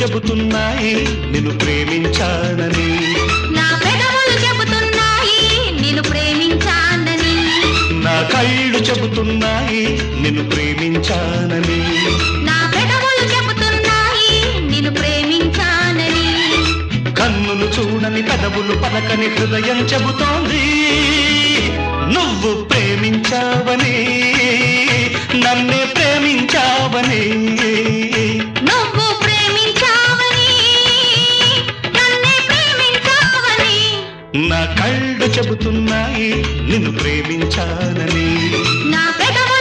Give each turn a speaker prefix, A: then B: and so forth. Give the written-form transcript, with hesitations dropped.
A: చెబుతున్నాయి నిన్ను ప్రేమించానని,
B: నా పెదవులు చెబుతున్నాయి నిన్ను ప్రేమించానని,
A: నా కళ్ళు చెబుతున్నాయి నిన్ను ప్రేమించానని,
B: నా పెదవులు చెబుతున్నాయి నిన్ను ప్రేమించానని,
A: కన్నులు చూడని పెదవులు పలకని హృదయం చెబుతోంది నువ్వు ప్రేమించావని, నన్నే ప్రేమించావని,
B: నువ్వు ప్రేమించావని, నన్నే ప్రేమించావని,
A: నా కళ్ళు చెబుతున్నాయి నిన్ను ప్రేమించానని,
B: నా పెదవులు